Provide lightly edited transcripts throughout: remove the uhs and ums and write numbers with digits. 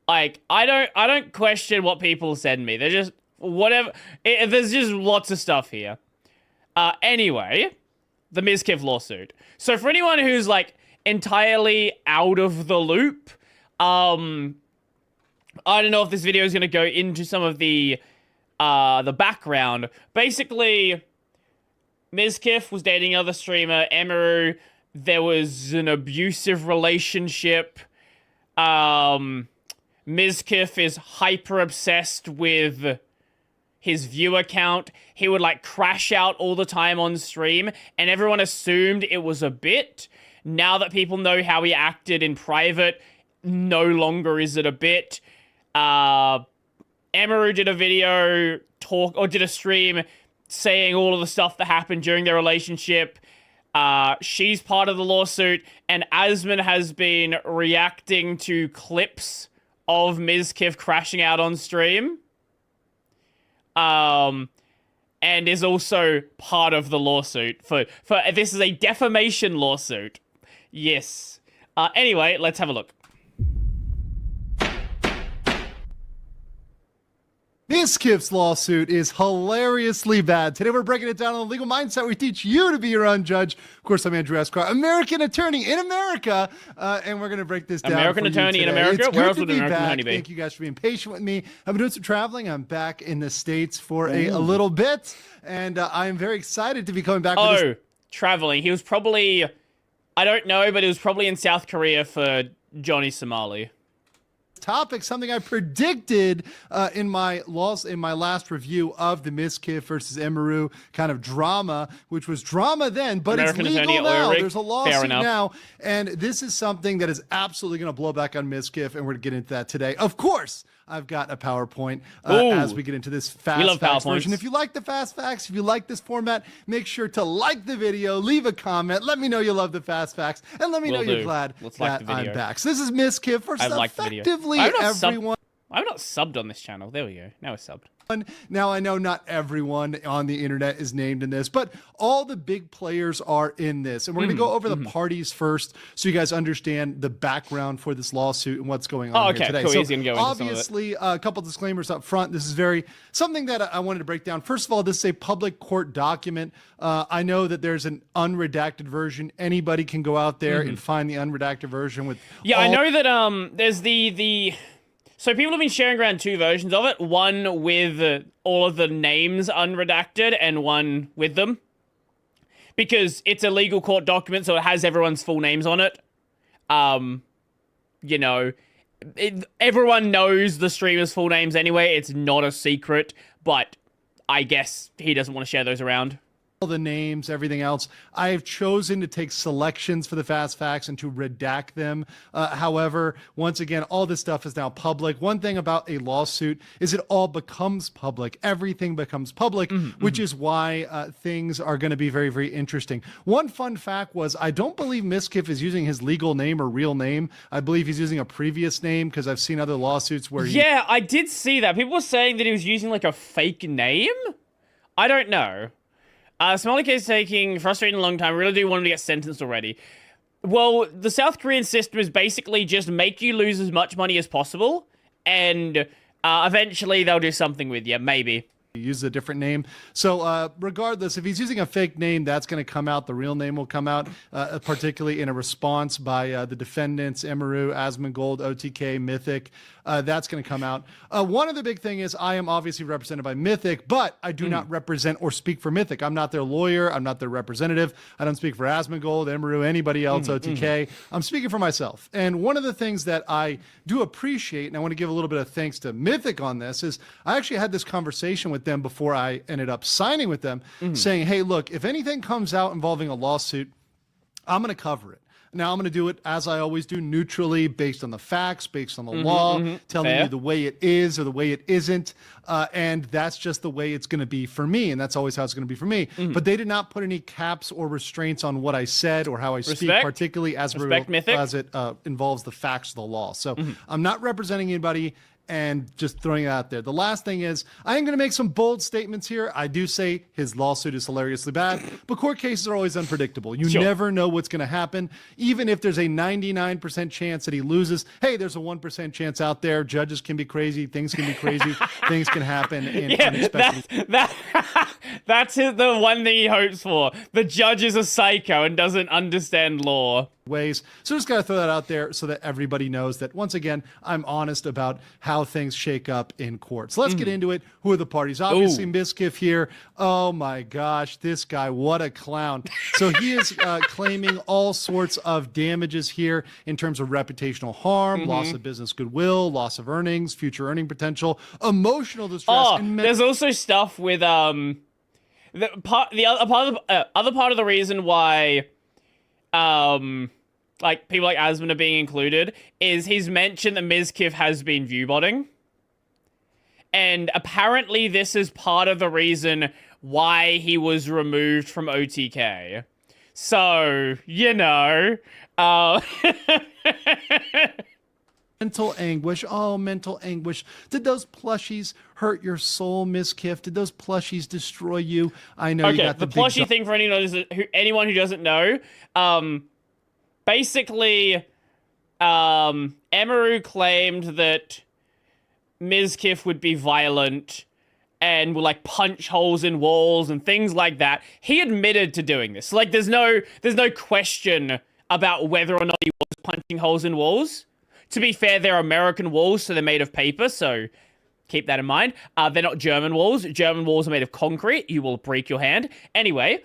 Like, I don't question what people send me. They're just whatever. There's just lots of stuff here. Anyway, the Mizkif lawsuit. So for anyone who's like entirely out of the loop, I don't know if this video is going to go into some of the background. Basically, Mizkif was dating another streamer, Emiru. There was an abusive relationship. Mizkif is hyper obsessed with his viewer count. He would like crash out all the time on stream, and everyone assumed it was a bit. Now that people know how he acted in private, no longer is it a bit. Emiru did a video did a stream saying all of the stuff that happened during their relationship. She's part of the lawsuit, and Asmon has been reacting to clips of Mizkif crashing out on stream. And is also part of the lawsuit for this is a defamation lawsuit. Yes. Anyway, let's have a look. Mizkif's lawsuit is hilariously bad. Today we're breaking it down on the legal mindset. We teach you to be your own judge. Of course, I'm Andrew Esquire, American attorney in America, and we're going to break this down. American attorney in America? Where else would an American attorney be? Thank you guys for being patient with me. I've been doing some traveling. I'm back in the States for a little bit, and I'm very excited to be coming back. Oh, traveling. He was probably, I don't know, but he was probably in South Korea for Johnny Somali. Topic, something I predicted in my last review of the Mizkif versus Emiru kind of drama, which was drama then, but American it's legal now. There's a lawsuit Fair enough. now, and this is something that is absolutely going to blow back on Mizkif, and we're going to get into that today. Of course, I've got a PowerPoint as we get into this fast facts version. If you like the fast facts, if you like this format, make sure to like the video, leave a comment, let me know you love the fast facts, and let me know you're glad that I'm back. So this is Mizkif versus effectively everyone. I'm not subbed on this channel. There we go. Now it's subbed. Now, I know not everyone on the internet is named in this, but all the big players are in this. And we're going to go over the parties first so you guys understand the background for this lawsuit and what's going on here today. Cool. So He's gonna go into obviously, a couple disclaimers up front. This is something that I wanted to break down. First of all, this is a public court document. I know that there's an unredacted version. Anybody can go out there and find the unredacted version with I know that there's the so people have been sharing around two versions of it. One with all of the names unredacted and one with them. Because it's a legal court document, so it has everyone's full names on it. You know, everyone knows the streamer's full names anyway. It's not a secret, but I guess he doesn't want to share those around. All the names, everything else. I have chosen to take selections for the fast facts and to redact them. However, once again, all this stuff is now public. One thing about a lawsuit is it all becomes public. Everything becomes public, which is why things are going to be very, very interesting. One fun fact was I don't believe Mizkif is using his legal name or real name. I believe he's using a previous name because I've seen other lawsuits where Yeah, I did see that. People were saying that he was using like a fake name. I don't know. Somali case taking frustrating a long time. I really do want him to get sentenced already. Well, the South Korean system is basically just make you lose as much money as possible, and eventually they'll do something with you, maybe. Use a different name. So regardless, if he's using a fake name, that's going to come out. The real name will come out, particularly in a response by the defendants, Emiru, Asmongold, OTK, Mythic. That's going to come out. One of the big thing is I am obviously represented by Mythic, but I do not represent or speak for Mythic. I'm not their lawyer. I'm not their representative. I don't speak for Asmongold, Emiru, anybody else, OTK. I'm speaking for myself. And one of the things that I do appreciate, and I want to give a little bit of thanks to Mythic on this, is I actually had this conversation with them before I ended up signing with them, saying, hey, look, if anything comes out involving a lawsuit, I'm going to cover it. Now, I'm going to do it, as I always do, neutrally, based on the facts, based on the law, telling you the way it is or the way it isn't. And that's just the way it's going to be for me. And that's always how it's going to be for me. But they did not put any caps or restraints on what I said or how I speak, particularly as it involves the facts of the law. So I'm not representing anybody. and just throwing it out there. The last thing is, I am going to make some bold statements here. I do say his lawsuit is hilariously bad, but court cases are always unpredictable. You never know what's going to happen. Even if there's a 99% chance that he loses, hey, there's a 1% chance out there. Judges can be crazy. Things can be crazy. Things can happen in unexpected. That's the one thing he hopes for. The judge is a psycho and doesn't understand law. Ways. So just got to throw that out there so that everybody knows that, once again, I'm honest about how things shake up in court. So let's get into it. Who are the parties? Obviously, Mizkif here. Oh my gosh, this guy, what a clown. So he is claiming all sorts of damages here in terms of reputational harm, loss of business goodwill, loss of earnings, future earning potential, emotional distress. There's also stuff with other part of the reason why like people like Asmon are being included is he's mentioned that Mizkif has been viewbotting. And apparently this is part of the reason why he was removed from OTK. So, you know, mental anguish. Oh, mental anguish. Did those plushies hurt your soul, Mizkif? Did those plushies destroy you? I know you got the plushie thing for anyone who doesn't know. Basically, Emaru claimed that Mizkif would be violent and will like punch holes in walls and things like that. He admitted to doing this. Like, there's no question about whether or not he was punching holes in walls. To be fair, they're American walls, so they're made of paper, so keep that in mind. They're not German walls. German walls are made of concrete. You will break your hand. Anyway,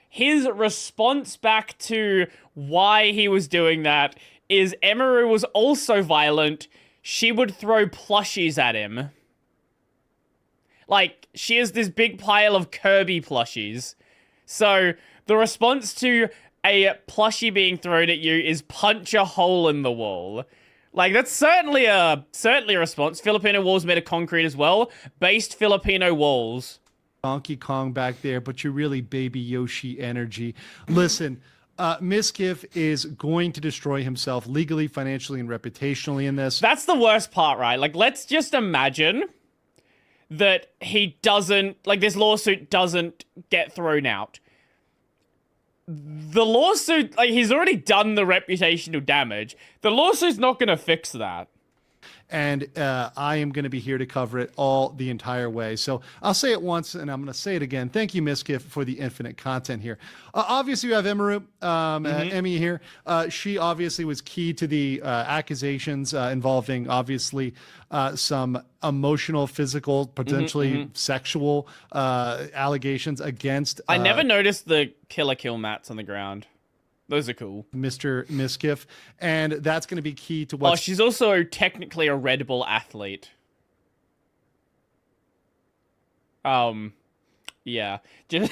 his response back to why he was doing that is Emaru was also violent. She would throw plushies at him. Like, she has this big pile of Kirby plushies. So, the response to a plushie being thrown at you is punch a hole in the wall. Like, that's certainly a response. Filipino walls made of concrete as well. Based Filipino walls. Donkey Kong back there, but you're really Baby Yoshi energy. Listen, Mizkif is going to destroy himself legally, financially, and reputationally in this. That's the worst part, right? Like, let's just imagine that he doesn't, like, this lawsuit doesn't get thrown out. The lawsuit, like, he's already done the reputational damage. The lawsuit's not going to fix that. And I am going to be here to cover it all the entire way. So I'll say it once, and I'm going to say it again. Thank you, Mizkif, for the infinite content here. Obviously, you have Emaru, Emmy here. She obviously was key to the accusations involving, obviously, some emotional, physical, potentially sexual allegations against... I never noticed the kill mats on the ground. Those are cool. Mr. Mizkif. And that's going to be key to what... Oh, she's also technically a Red Bull athlete. Yeah. Just...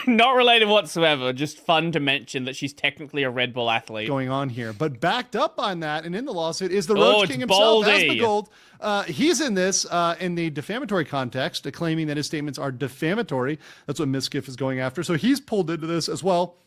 Not related whatsoever. Just fun to mention that she's technically a Red Bull athlete. Going on here. But backed up on that and in the lawsuit is the Roach King himself, Asmongold. He's in this in the defamatory context, claiming that his statements are defamatory. That's what Mizkif is going after. So he's pulled into this as well.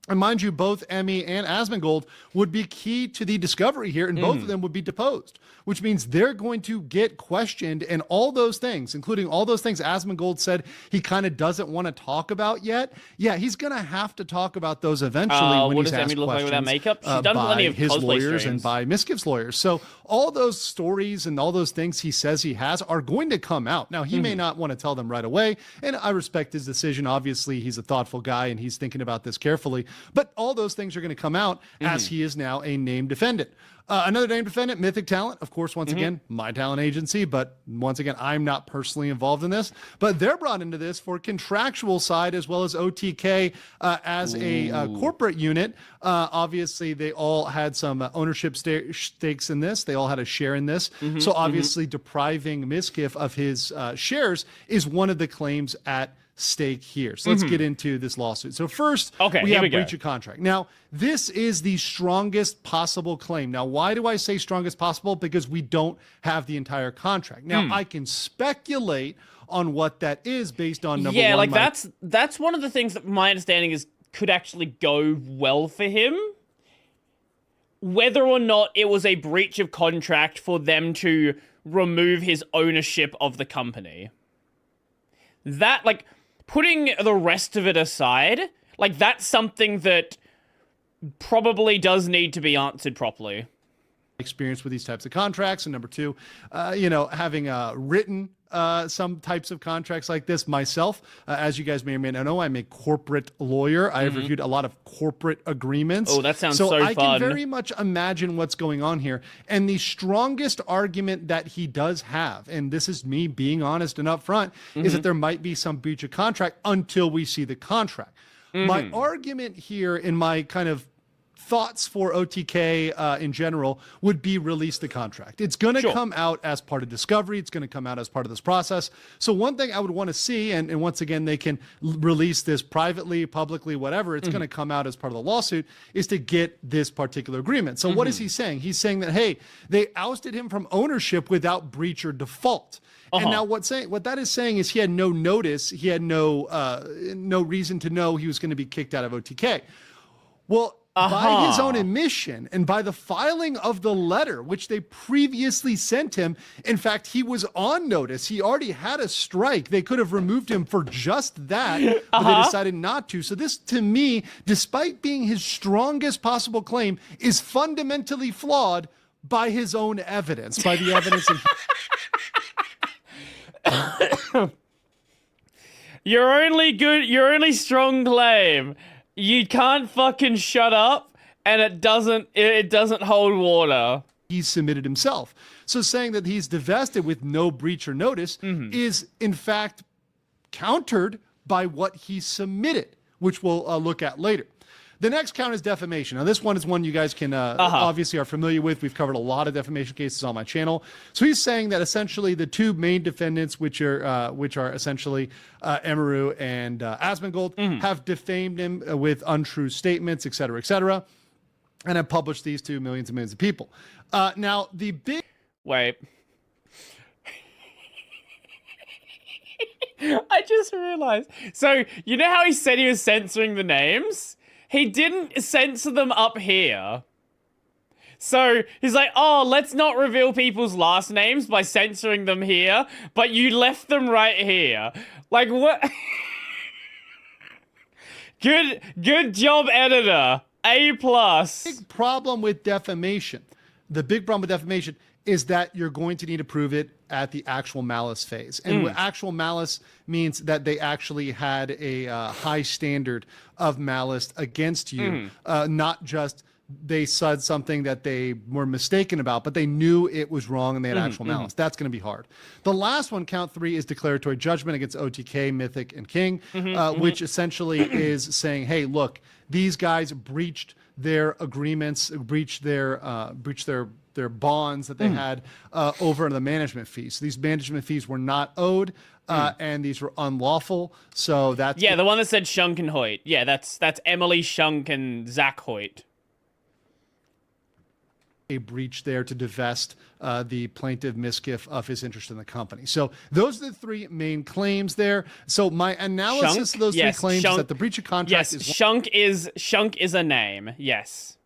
And mind you, both Emmy and Asmongold would be key to the discovery here, and both of them would be deposed, which means they're going to get questioned, and all those things, including all those things Asmongold said he kind of doesn't want to talk about yet. Yeah, he's going to have to talk about those eventually when he's asked Emmy look questions like without makeup? She's done plenty of his lawyers streams. And by Mizkif's lawyers. So all those stories and all those things he says he has are going to come out. Now, he may not want to tell them right away, and I respect his decision. Obviously, he's a thoughtful guy, and he's thinking about this carefully. But all those things are going to come out as he is now a named defendant. Another named defendant, Mythic Talent, of course, once again, my talent agency, but once again, I'm not personally involved in this, but they're brought into this for contractual side as well as OTK as a corporate unit. Obviously, they all had some ownership stakes in this. They all had a share in this. So obviously, depriving Mizkif of his shares is one of the claims at stake here. So let's get into this lawsuit. So first, we have breach of contract. Now, this is the strongest possible claim. Now, why do I say strongest possible? Because we don't have the entire contract. Now, I can speculate on what that is based on number one. Yeah, like that's one of the things that my understanding is could actually go well for him. whether or not it was a breach of contract for them to remove his ownership of the company. That, like, putting the rest of it aside, like, that's something that probably does need to be answered properly. Experience with these types of contracts, and number two, having written some types of contracts like this myself. As you guys may or may not know, I'm a corporate lawyer. I have reviewed a lot of corporate agreements. Oh, that sounds so fun. I can very much imagine what's going on here. And the strongest argument that he does have, and this is me being honest and upfront, is that there might be some breach of contract until we see the contract. My argument here, in my kind of thoughts for OTK in general, would be release the contract. It's going to come out as part of discovery. It's going to come out as part of this process. So one thing I would want to see, and once again, they can release this privately, publicly, whatever, it's going to come out as part of the lawsuit, is to get this particular agreement. So what is he saying? He's saying that, hey, they ousted him from ownership without breach or default. And now what that is saying is he had no notice. He had no reason to know he was going to be kicked out of OTK. Well, by his own admission and by the filing of the letter, which they previously sent him, in fact, he was on notice. He already had a strike. They could have removed him for just that, but they decided not to. So this, to me, despite being his strongest possible claim, is fundamentally flawed by his own evidence, by the evidence. Your only strong claim. You can't fucking shut up, and it doesn't hold water. He's submitted himself. So saying that he's divested with no breach or notice is, in fact, countered by what he submitted, which we'll look at later. The next count is defamation. Now, this one is one you guys can obviously are familiar with. We've covered a lot of defamation cases on my channel. So he's saying that essentially the two main defendants, which are essentially Emaru and Asmongold, have defamed him with untrue statements, et cetera, and have published these to millions and millions of people. Now, the big... Wait. I just realized. So, you know how he said he was censoring the names? He didn't censor them up here. So he's like, oh, let's not reveal people's last names by censoring them here, but you left them right here. Like, what? Good job, editor. A+. Big problem with defamation. The big problem with defamation is that you're going to need to prove it at the actual malice phase. And actual malice means that they actually had a high standard of malice against you, not just they said something that they were mistaken about, but they knew it was wrong and they had actual malice. That's going to be hard. The last one, count 3, is declaratory judgment against OTK, Mythic, and King, which essentially is saying, hey, look, these guys breached their agreements, breached their bonds that they had over the management fees. So these management fees were not owed, and these were unlawful. So that's... Yeah, the one that said Shunk and Hoyt. Yeah, that's Emily Shunk and Zach Hoyt. A breach there to divest the plaintiff Mizkif of his interest in the company. So those are the three main claims there. So my analysis of those three claims is that the breach of contract is... Shunk is a name, yes.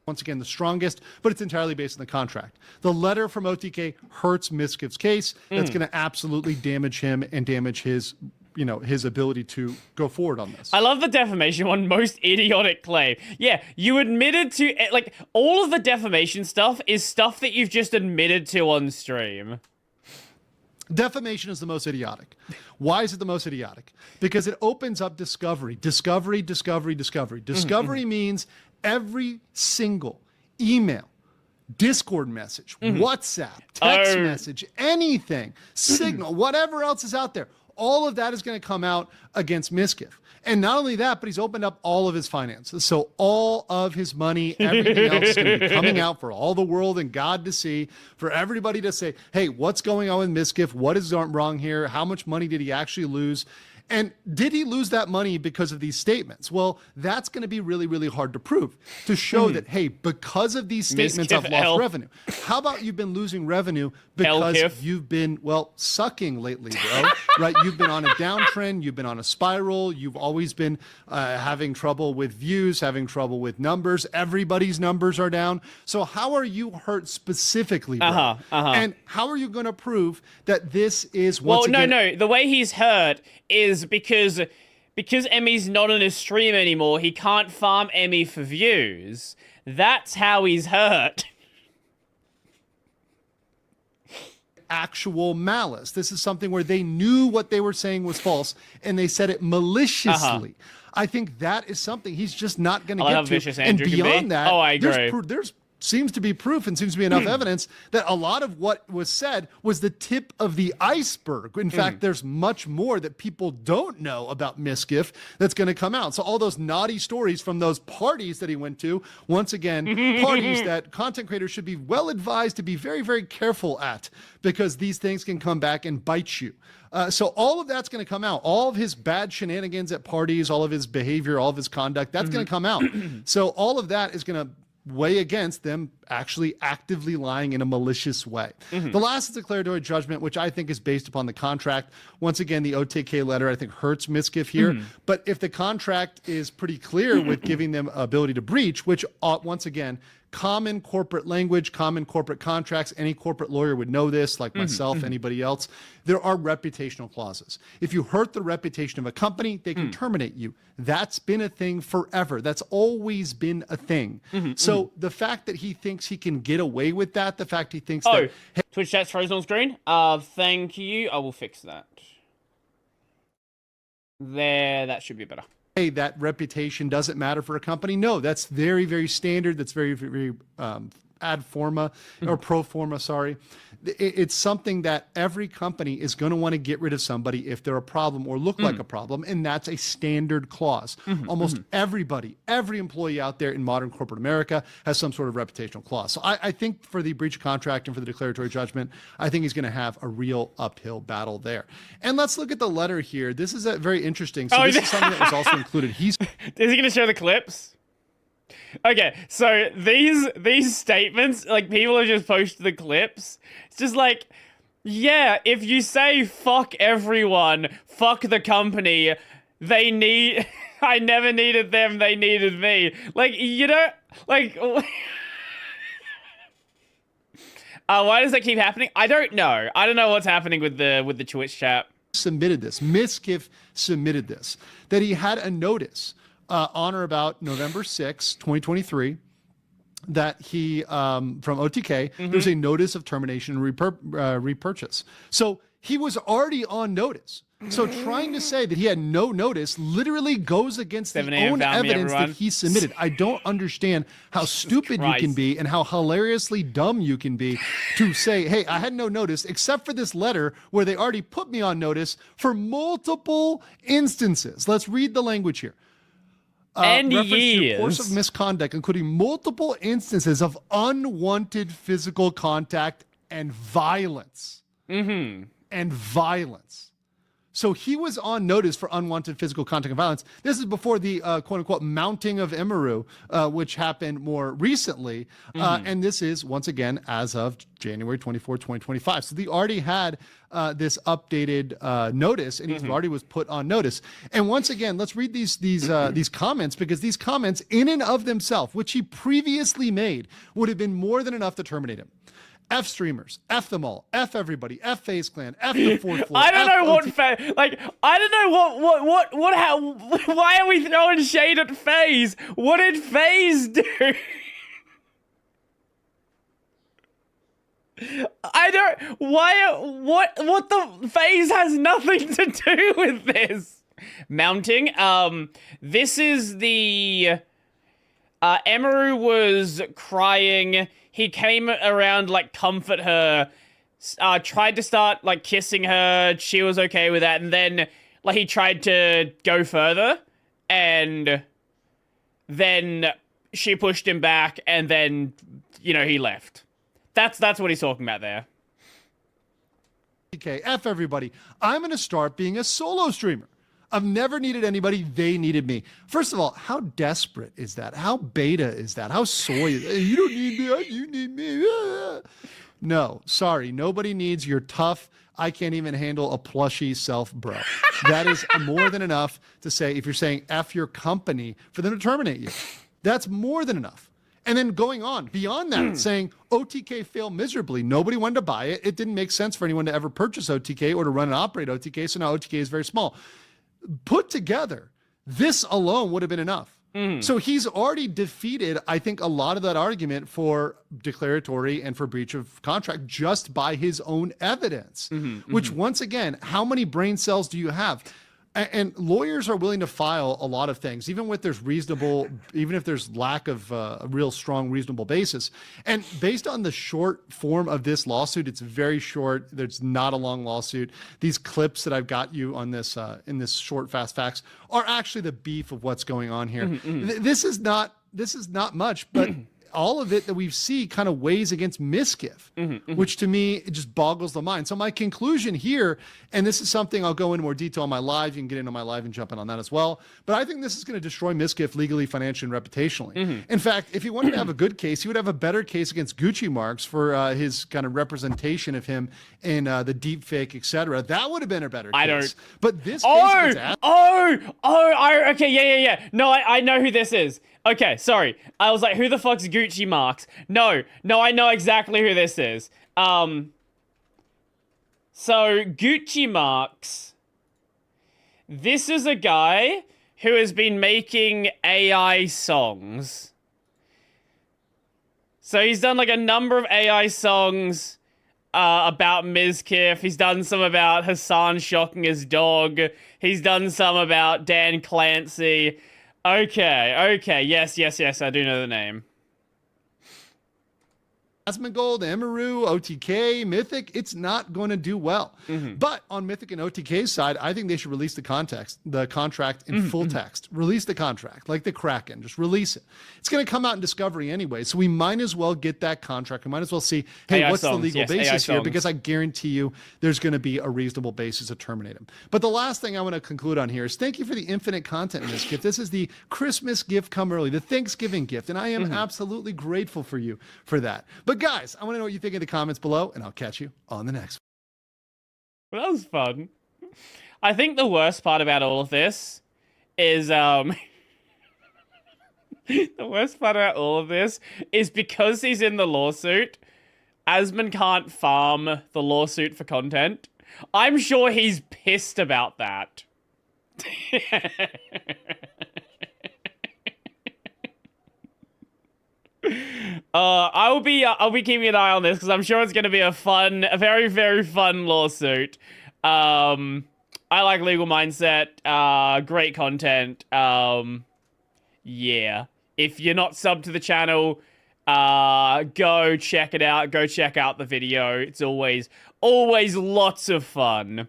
Once again, the strongest, but it's entirely based on the contract. The letter from OTK hurts Mizkif's case. That's going to absolutely damage him and damage his ability to go forward on this. I love the defamation one, most idiotic claim. Yeah, you admitted to, like, all of the defamation stuff is stuff that you've just admitted to on stream. Defamation is the most idiotic. Why is it the most idiotic? Because it opens up discovery. Discovery means every single email, Discord message, WhatsApp, text message, anything, Signal, whatever else is out there, all of that is going to come out against Mizkif. And not only that, but he's opened up all of his finances. So all of his money, everything else is going to be coming out for all the world and God to see, for everybody to say, hey, what's going on with Mizkif? What is wrong here? How much money did he actually lose? And did he lose that money because of these statements? Well, that's going to be really, really hard to prove, to show that, hey, because of these statements, I've lost revenue. How about you've been losing revenue because you've been, well, sucking lately, bro, right? You've been on a downtrend. You've been on a spiral. You've always been having trouble with views, having trouble with numbers. Everybody's numbers are down. So how are you hurt specifically, bro? And how are you going to prove that this is once again... No. The way he's hurt is because Emmy's not on his stream anymore. He can't farm Emmy for views. That's how he's hurt. Actual malice. This is something where they knew what they were saying was false and they said it maliciously. I think that is something he's just not going to get to. And beyond that, I agree. There's seems to be proof and seems to be enough evidence that a lot of what was said was the tip of the iceberg. In fact, there's much more that people don't know about Mizkif that's going to come out. So all those naughty stories from those parties that he went to, once again, parties that content creators should be well advised to be very, very careful at, because these things can come back and bite you. So all of that's going to come out. All of his bad shenanigans at parties, all of his behavior, all of his conduct, that's going to come out. So all of that is going to weigh against them actually actively lying in a malicious way. The last is declaratory judgment, which I think is based upon the contract. Once again, the OTK letter, I think, hurts Mizkif here. But if the contract is pretty clear with giving them ability to breach, which once again, common corporate language, common corporate contracts, any corporate lawyer would know this, like myself, anybody else. There are reputational clauses. If you hurt the reputation of a company, they can terminate you. That's been a thing forever. That's always been a thing. So the fact that he thinks he can get away with that, the fact he thinks that... Hey, Twitch chat's frozen on screen. Thank you. I will fix that. There, that should be better. Hey, that reputation doesn't matter for a company. No, that's very, very standard. That's very, very ad forma or pro forma, sorry. It's something that every company is going to want to get rid of somebody if they're a problem or look like a problem, and that's a standard clause. Almost everybody, every employee out there in modern corporate America has some sort of reputational clause. So I think for the breach of contract and for the declaratory judgment, I think he's going to have a real uphill battle there. And let's look at the letter here. This is very interesting. So this is something that was also included. Is he going to show the clips? Okay, so these statements, like, people have just posted the clips. It's just like, yeah, if you say fuck everyone, fuck the company, they need... I never needed them, they needed me. Like, you know, like... why does that keep happening? I don't know. I don't know what's happening with the Twitch chat. Submitted this. Mizkif submitted this. That he had a notice on or about November 6, 2023, that he, from OTK, there's a notice of termination and repurchase. So he was already on notice. So trying to say that he had no notice literally goes against the own evidence that he submitted. I don't understand how stupid you can be and how hilariously dumb you can be to say, hey, I had no notice except for this letter where they already put me on notice for multiple instances. Let's read the language here. And reference to course of misconduct, including multiple instances of unwanted physical contact and violence. And violence. So he was on notice for unwanted physical contact and violence. This is before the quote-unquote mounting of Emiru, which happened more recently. And this is, once again, as of January 24, 2025. So they already had this updated notice, and he already was put on notice. And once again, let's read these comments, because these comments in and of themselves, which he previously made, would have been more than enough to terminate him. F streamers, F them all, F everybody, F FaZe Clan, F the fourth floor. I don't know I don't know how, why are we throwing shade at FaZe? What did FaZe do? What the FaZe has nothing to do with this. Mounting, this is the, Emiru was crying. He came around, like, comfort her, tried to start, like, kissing her. She was okay with that. And then, like, he tried to go further. And then she pushed him back. And then, you know, he left. That's what he's talking about there. Okay, F everybody. I'm going to start being a solo streamer. I've never needed anybody. They needed me. First of all, how desperate is that? How beta is that? How soy is that? You don't need me. You need me. No, sorry. Nobody needs your tough, I can't even handle a plushy self, bro. That is more than enough to say, if you're saying F your company, for them to terminate you. That's more than enough. And then going on beyond that, saying OTK failed miserably. Nobody wanted to buy it. It didn't make sense for anyone to ever purchase OTK or to run and operate OTK. So now OTK is very small. Put together, this alone would have been enough. So he's already defeated, I think, a lot of that argument for declaratory and for breach of contract just by his own evidence, which once again, how many brain cells do you have? And lawyers are willing to file a lot of things, even if there's lack of a real strong, reasonable basis. And based on the short form of this lawsuit, it's very short. There's not a long lawsuit. These clips that I've got you on this in this short, fast facts are actually the beef of what's going on here. This is not much, but all of it that we see kind of weighs against Mizkif, which to me, it just boggles the mind. So my conclusion here, and this is something I'll go into more detail on my live. You can get into my live and jump in on that as well. But I think this is going to destroy Mizkif legally, financially, and reputationally. In fact, if he wanted to have a good case, he would have a better case against Gucci Marks for his kind of representation of him in the deep fake, etc. That would have been a better case. But this case okay, yeah. No, I know who this is. Okay, sorry. I was like, who the fuck's Gucci Marks? No, I know exactly who this is. So Gucci Marks, this is a guy who has been making AI songs. So he's done like a number of AI songs about Mizkif. He's done some about Hassan shocking his dog. He's done some about Dan Clancy. Okay. Yes, I do know the name. Asmongold, Emaru, OTK, Mythic, it's not going to do well. But on Mythic and OTK's side, I think they should release the contract in full text. Release the contract, like the Kraken. Just release it. It's going to come out in Discovery anyway, so we might as well get that contract. We might as well see, hey, AI what's songs, the legal yes, basis AI here? songs. Because I guarantee you there's going to be a reasonable basis to terminate him. But the last thing I want to conclude on here is thank you for the infinite content in this gift. This is the Christmas gift come early, the Thanksgiving gift, and I am absolutely grateful for you for that. But guys, I want to know what you think in the comments below, and I'll catch you on the next Well, that was fun. I think the worst part about all of this is, the worst part about all of this is because he's in the lawsuit, Asmon can't farm the lawsuit for content. I'm sure he's pissed about that. I'll be keeping an eye on this because I'm sure it's going to be a very, very fun lawsuit. I like Legal Mindset. Great content. Yeah. If you're not subbed to the channel, go check it out. Go check out the video. It's always lots of fun.